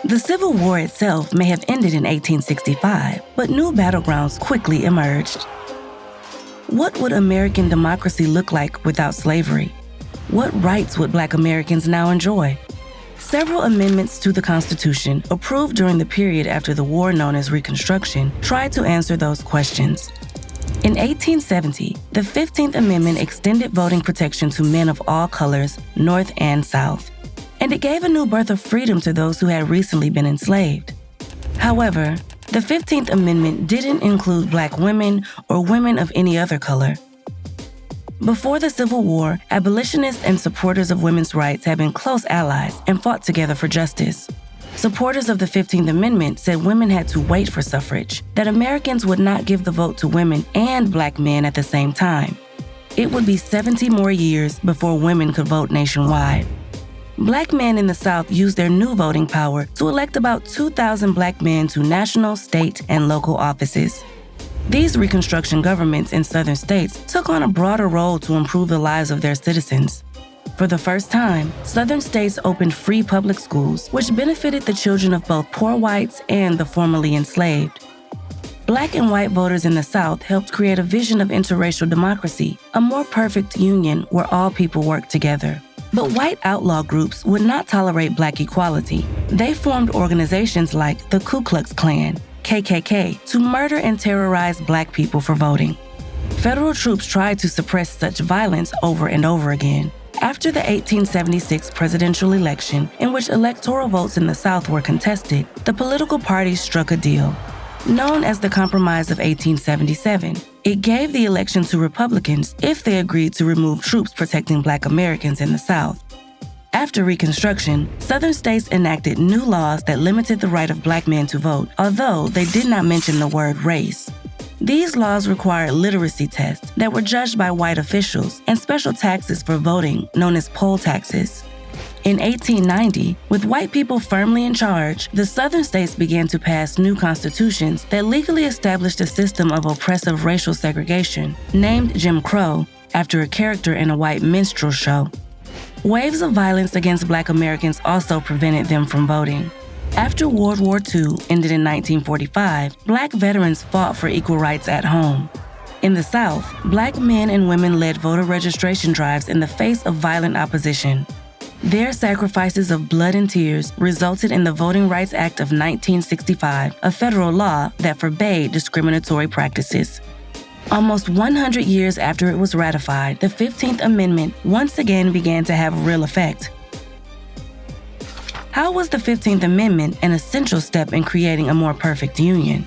The Civil War itself may have ended in 1865, but new battlegrounds quickly emerged. What would American democracy look like without slavery? What rights would Black Americans now enjoy? Several amendments to the Constitution, approved during the period after the war known as Reconstruction, tried to answer those questions. In 1870, the 15th Amendment extended voting protection to men of all colors, North and South, and it gave a new birth of freedom to those who had recently been enslaved. However, the 15th Amendment didn't include Black women or women of any other color. Before the Civil War, abolitionists and supporters of women's rights had been close allies and fought together for justice. Supporters of the 15th Amendment said women had to wait for suffrage, that Americans would not give the vote to women and Black men at the same time. It would be 70 more years before women could vote nationwide. Black men in the South used their new voting power to elect about 2,000 Black men to national, state, and local offices. These Reconstruction governments in Southern states took on a broader role to improve the lives of their citizens. For the first time, Southern states opened free public schools, which benefited the children of both poor whites and the formerly enslaved. Black and white voters in the South helped create a vision of interracial democracy, a more perfect union where all people work together. But white outlaw groups would not tolerate Black equality. They formed organizations like the Ku Klux Klan, KKK, to murder and terrorize Black people for voting. Federal troops tried to suppress such violence over and over again. After the 1876 presidential election, in which electoral votes in the South were contested, the political parties struck a deal. Known as the Compromise of 1877, it gave the election to Republicans if they agreed to remove troops protecting Black Americans in the South. After Reconstruction, Southern states enacted new laws that limited the right of Black men to vote, although they did not mention the word race. These laws required literacy tests that were judged by white officials and special taxes for voting, known as poll taxes. In 1890, with white people firmly in charge, the Southern states began to pass new constitutions that legally established a system of oppressive racial segregation, named Jim Crow, after a character in a white minstrel show. Waves of violence against Black Americans also prevented them from voting. After World War II ended in 1945, Black veterans fought for equal rights at home. In the South, Black men and women led voter registration drives in the face of violent opposition. Their sacrifices of blood and tears resulted in the Voting Rights Act of 1965, a federal law that forbade discriminatory practices. Almost 100 years after it was ratified, the 15th Amendment once again began to have real effect. How was the 15th Amendment an essential step in creating a more perfect union?